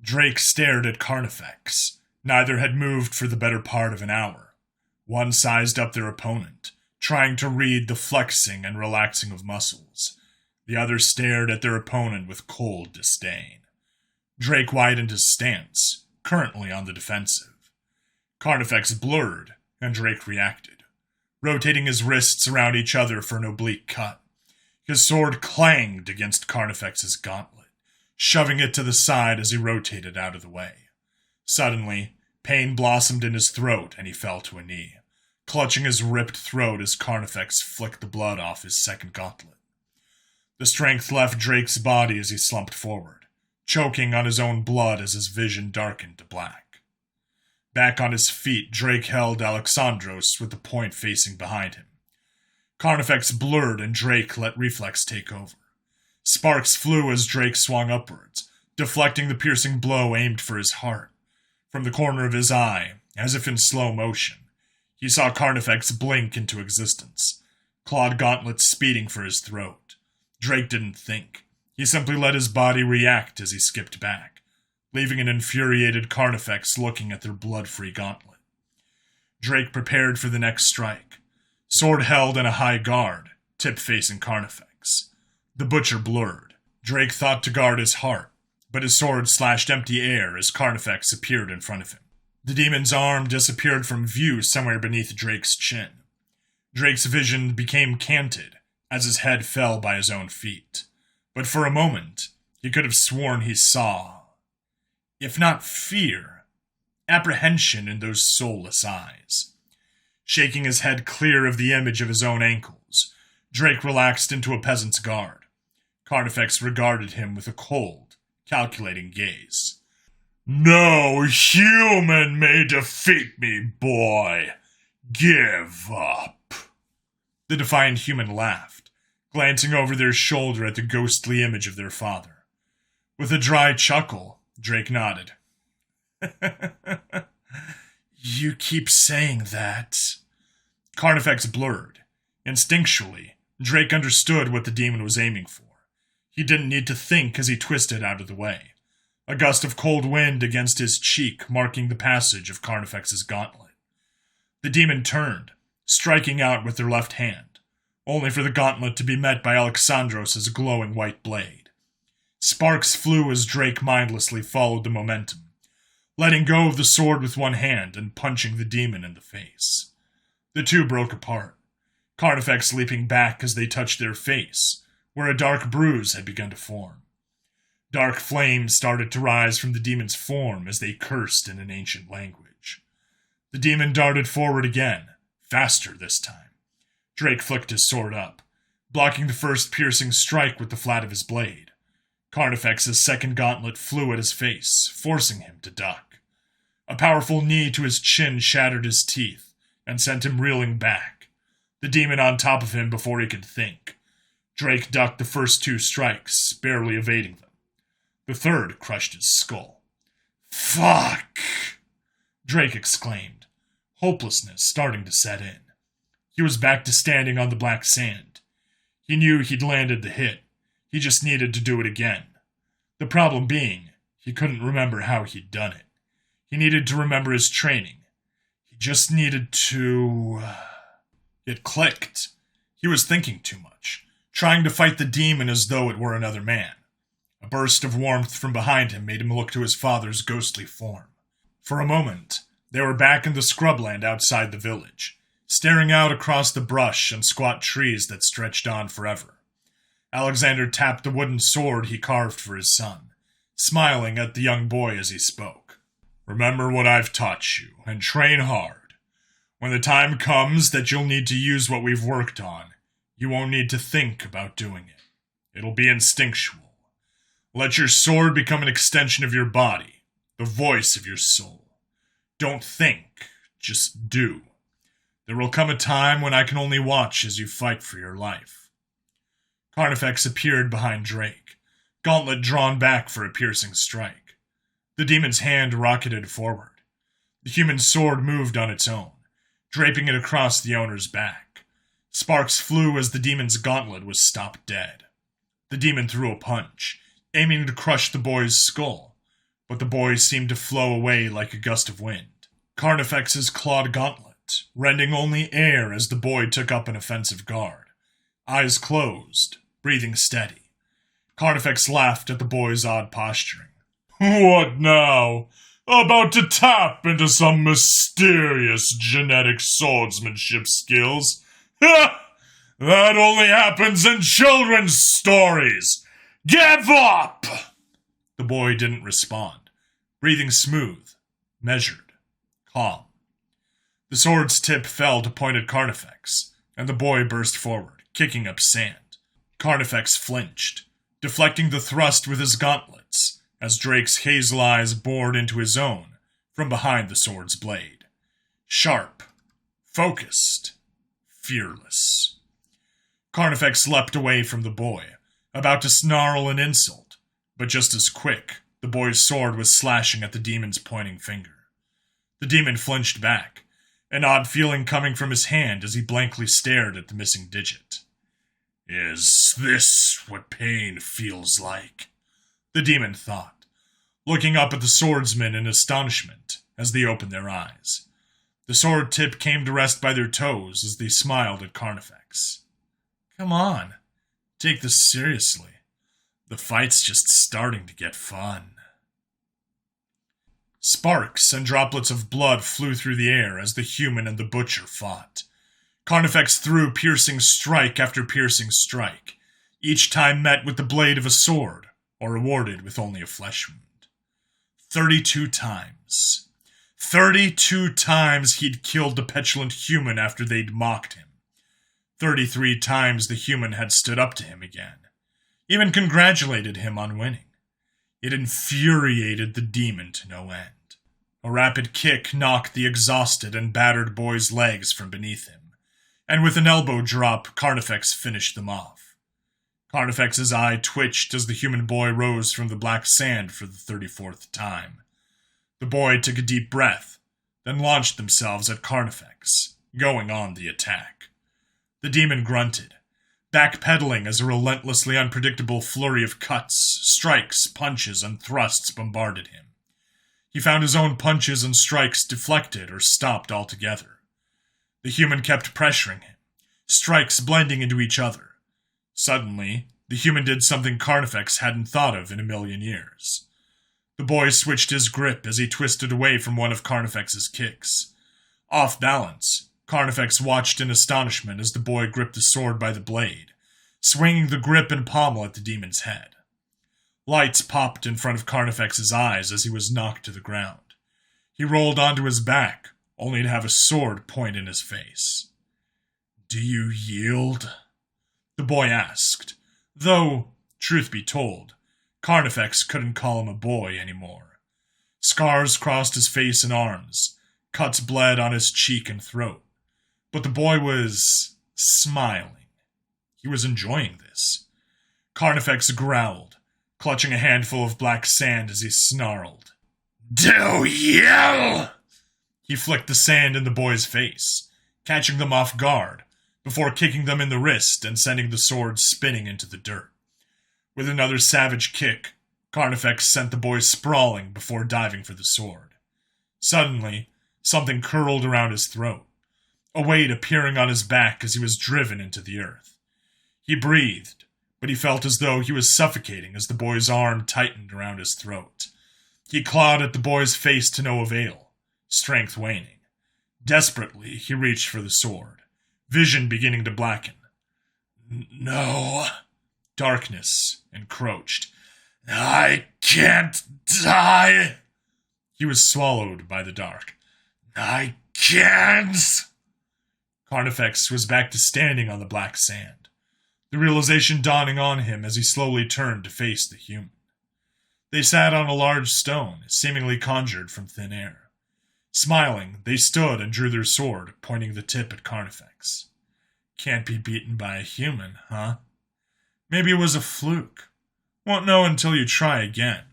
Drake stared at Carnifex. Neither had moved for the better part of an hour. One sized up their opponent, trying to read the flexing and relaxing of muscles. The other stared at their opponent with cold disdain. Drake widened his stance, currently on the defensive. Carnifex blurred, and Drake reacted, rotating his wrists around each other for an oblique cut. His sword clanged against Carnifex's gauntlet, shoving it to the side as he rotated out of the way. Suddenly, pain blossomed in his throat, and he fell to a knee, clutching his ripped throat as Carnifex flicked the blood off his second gauntlet. The strength left Drake's body as he slumped forward, choking on his own blood as his vision darkened to black. Back on his feet, Drake held Alexandros with the point facing behind him. Carnifex blurred and Drake let reflex take over. Sparks flew as Drake swung upwards, deflecting the piercing blow aimed for his heart. From the corner of his eye, as if in slow motion, he saw Carnifex blink into existence, clawed gauntlets speeding for his throat. Drake didn't think. He simply let his body react as he skipped back, leaving an infuriated Carnifex looking at their blood-free gauntlet. Drake prepared for the next strike, sword held in a high guard, tip facing Carnifex. The butcher blurred. Drake thought to guard his heart, but his sword slashed empty air as Carnifex appeared in front of him. The demon's arm disappeared from view somewhere beneath Drake's chin. Drake's vision became canted as his head fell by his own feet. But for a moment, he could have sworn he saw, if not fear, apprehension in those soulless eyes. Shaking his head clear of the image of his own ankles, Drake relaxed into a peasant's guard. Carnifex regarded him with a cold, calculating gaze. "No human may defeat me, boy. Give up." The defiant human laughed, glancing over their shoulder at the ghostly image of their father. With a dry chuckle, Drake nodded. "You keep saying that." Carnifex blurred. Instinctually, Drake understood what the demon was aiming for. He didn't need to think as he twisted out of the way, a gust of cold wind against his cheek marking the passage of Carnifex's gauntlet. The demon turned, striking out with their left hand, only for the gauntlet to be met by Alexandros' glowing white blade. Sparks flew as Drake mindlessly followed the momentum, letting go of the sword with one hand and punching the demon in the face. The two broke apart, Carnifex leaping back as they touched their face, where a dark bruise had begun to form. Dark flames started to rise from the demon's form as they cursed in an ancient language. The demon darted forward again, faster this time. Drake flicked his sword up, blocking the first piercing strike with the flat of his blade. Carnifex's second gauntlet flew at his face, forcing him to duck. A powerful knee to his chin shattered his teeth and sent him reeling back, the demon on top of him before he could think. Drake ducked the first two strikes, barely evading them. The third crushed his skull. "Fuck!" Drake exclaimed, hopelessness starting to set in. He was back to standing on the black sand. He knew he'd landed the hit. He just needed to do it again. The problem being, he couldn't remember how he'd done it. He needed to remember his training. He just needed to... It clicked. He was thinking too much, trying to fight the demon as though it were another man. A burst of warmth from behind him made him look to his father's ghostly form. For a moment, they were back in the scrubland outside the village, staring out across the brush and squat trees that stretched on forever. Alexander tapped the wooden sword he carved for his son, smiling at the young boy as he spoke. "Remember what I've taught you, and train hard. When the time comes that you'll need to use what we've worked on, you won't need to think about doing it. It'll be instinctual. Let your sword become an extension of your body, the voice of your soul. Don't think, just do. There will come a time when I can only watch as you fight for your life." Carnifex appeared behind Drake, gauntlet drawn back for a piercing strike. The demon's hand rocketed forward. The human sword moved on its own, draping it across the owner's back. Sparks flew as the demon's gauntlet was stopped dead. The demon threw a punch, aiming to crush the boy's skull. but the boy seemed to flow away like a gust of wind. Carnifex's clawed gauntlet, rending only air as the boy took up an offensive guard. Eyes closed, breathing steady. Carnifex laughed at the boy's odd posturing. What now? About to tap into some mysterious genetic swordsmanship skills? Ha! That only happens in children's stories! Give up! The boy didn't respond, breathing smooth, measured, calm. The sword's tip fell to point at Carnifex, and the boy burst forward, kicking up sand. Carnifex flinched, deflecting the thrust with his gauntlets, as Drake's hazel eyes bored into his own from behind the sword's blade. Sharp, focused, fearless. Carnifex leapt away from the boy, about to snarl an insult, but just as quick, the boy's sword was slashing at the demon's pointing finger. The demon flinched back, an odd feeling coming from his hand as he blankly stared at the missing digit. Is this what pain feels like? The demon thought, looking up at the swordsmen in astonishment as they opened their eyes. The sword tip came to rest by their toes as they smiled at Carnifex. Come on, take this seriously. The fight's just starting to get fun. Sparks and droplets of blood flew through the air as the human and the butcher fought. Carnifex threw piercing strike after piercing strike, each time met with the blade of a sword, or rewarded with only a flesh wound. 32 times. 32 times he'd killed the petulant human after they'd mocked him. 33 times the human had stood up to him again, even congratulated him on winning. It infuriated the demon to no end. A rapid kick knocked the exhausted and battered boy's legs from beneath him, and with an elbow drop, Carnifex finished them off. Carnifex's eye twitched as the human boy rose from the black sand for the 34th time. The boy took a deep breath, then launched themselves at Carnifex, going on the attack. The demon grunted, backpedaling as a relentlessly unpredictable flurry of cuts, strikes, punches, and thrusts bombarded him. He found his own punches and strikes deflected or stopped altogether. The human kept pressuring him, strikes blending into each other. Suddenly, the human did something Carnifex hadn't thought of in a million years. The boy switched his grip as he twisted away from one of Carnifex's kicks. Off balance, Carnifex watched in astonishment as the boy gripped the sword by the blade, swinging the grip and pommel at the demon's head. Lights popped in front of Carnifex's eyes as he was knocked to the ground. He rolled onto his back, only to have a sword point in his face. Do you yield? The boy asked, though, truth be told, Carnifex couldn't call him a boy anymore. Scars crossed his face and arms, cuts bled on his cheek and throat, but the boy was smiling. He was enjoying this. Carnifex growled, clutching a handful of black sand as he snarled. Do you? He flicked the sand in the boy's face, catching them off guard, before kicking them in the wrist and sending the sword spinning into the dirt. With another savage kick, Carnifex sent the boy sprawling before diving for the sword. Suddenly, something curled around his throat, a weight appearing on his back as he was driven into the earth. He breathed, but he felt as though he was suffocating as the boy's arm tightened around his throat. He clawed at the boy's face to no avail, strength waning. Desperately, he reached for the sword, vision beginning to blacken. No. Darkness encroached. I can't die. He was swallowed by the dark. I can't. Carnifex was back to standing on the black sand, the realization dawning on him as he slowly turned to face the human. They sat on a large stone, seemingly conjured from thin air. Smiling, they stood and drew their sword, pointing the tip at Carnifex. Can't be beaten by a human, huh? Maybe it was a fluke. Won't know until you try again.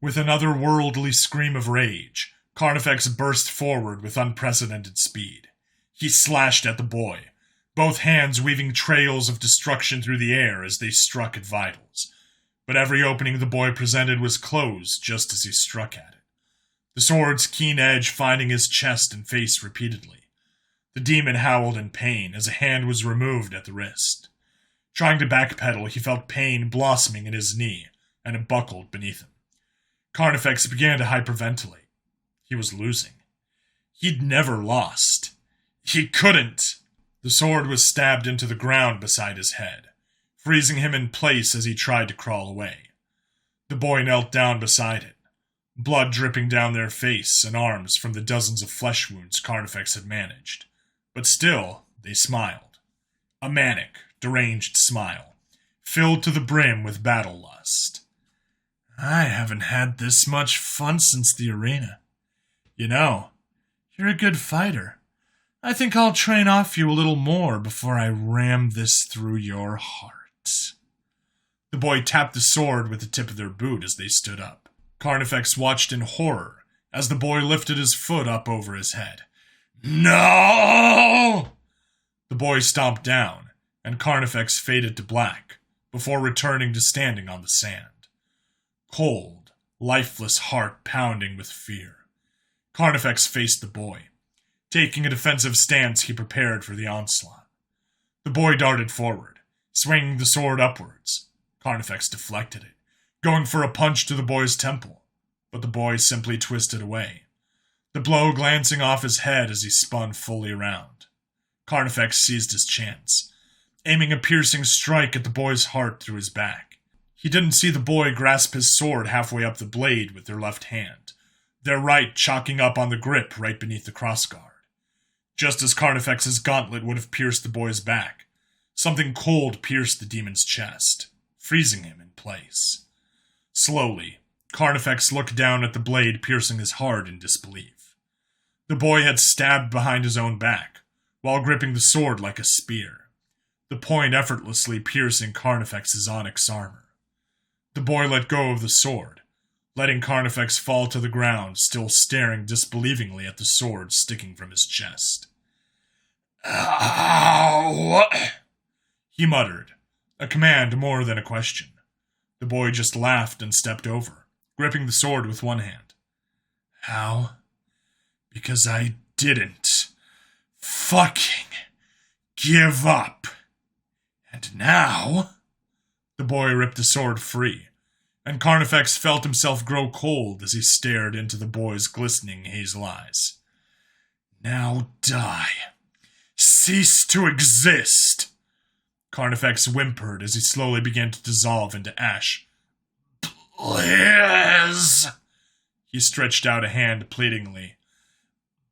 With another worldly scream of rage, Carnifex burst forward with unprecedented speed. He slashed at the boy, both hands weaving trails of destruction through the air as they struck at vitals. but every opening the boy presented was closed just as he struck at it, the sword's keen edge finding his chest and face repeatedly. The demon howled in pain as a hand was removed at the wrist. Trying to backpedal, he felt pain blossoming in his knee, and it buckled beneath him. Carnifex began to hyperventilate. He was losing. He'd never lost. He couldn't. The sword was stabbed into the ground beside his head, freezing him in place as he tried to crawl away. The boy knelt down beside it, blood dripping down their face and arms from the dozens of flesh wounds Carnifex had managed. But still, they smiled. A manic, deranged smile, filled to the brim with battle lust. I haven't had this much fun since the arena. You know, you're a good fighter. I think I'll train off you a little more before I ram this through your heart. The boy tapped the sword with the tip of their boot as they stood up. Carnifex watched in horror as the boy lifted his foot up over his head. No! The boy stomped down, and Carnifex faded to black before returning to standing on the sand. Cold, lifeless heart pounding with fear. Carnifex faced the boy. Taking a defensive stance, he prepared for the onslaught. The boy darted forward, swinging the sword upwards. Carnifex deflected it, going for a punch to the boy's temple, but the boy simply twisted away, the blow glancing off his head as he spun fully around. Carnifex seized his chance, aiming a piercing strike at the boy's heart through his back. He didn't see the boy grasp his sword halfway up the blade with their left hand, their right chalking up on the grip right beneath the crossguard. Just as Carnifex's gauntlet would have pierced the boy's back, something cold pierced the demon's chest, freezing him in place. Slowly, Carnifex looked down at the blade piercing his heart in disbelief. The boy had stabbed behind his own back, while gripping the sword like a spear, the point effortlessly piercing Carnifex's onyx armor. The boy let go of the sword, letting Carnifex fall to the ground, still staring disbelievingly at the sword sticking from his chest. Ow! He muttered, a command more than a question. The boy just laughed and stepped over, gripping the sword with one hand. How? Because I didn't fucking give up. And now... The boy ripped the sword free, and Carnifex felt himself grow cold as he stared into the boy's glistening hazel eyes. Now die. Cease to exist. Carnifex whimpered as he slowly began to dissolve into ash. Please. He stretched out a hand pleadingly.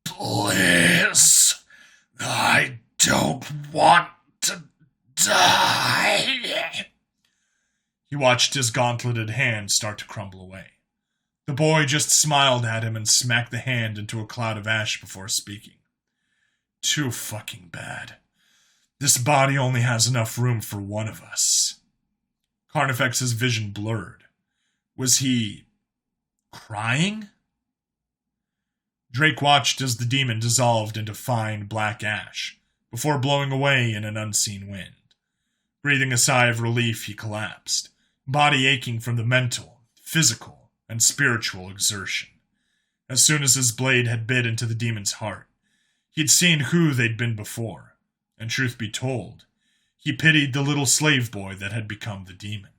Please. I don't want to die. He watched his gauntleted hand start to crumble away. The boy just smiled at him and smacked the hand into a cloud of ash before speaking. Too fucking bad. This body only has enough room for one of us. Carnifex's vision blurred. Was he... crying? Drake watched as the demon dissolved into fine black ash, before blowing away in an unseen wind. Breathing a sigh of relief, he collapsed, body aching from the mental, physical, and spiritual exertion. As soon as his blade had bit into the demon's heart, he'd seen who they'd been before, and truth be told, he pitied the little slave boy that had become the demon.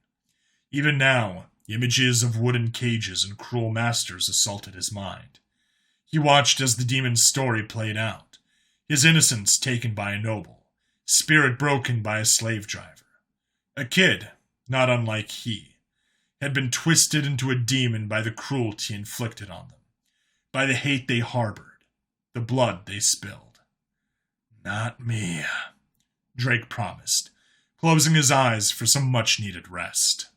Even now, images of wooden cages and cruel masters assaulted his mind. He watched as the demon's story played out, his innocence taken by a noble, spirit broken by a slave driver. A kid, not unlike he, had been twisted into a demon by the cruelty inflicted on them, by the hate they harbored, the blood they spilled. Not me, Drake promised, closing his eyes for some much-needed rest.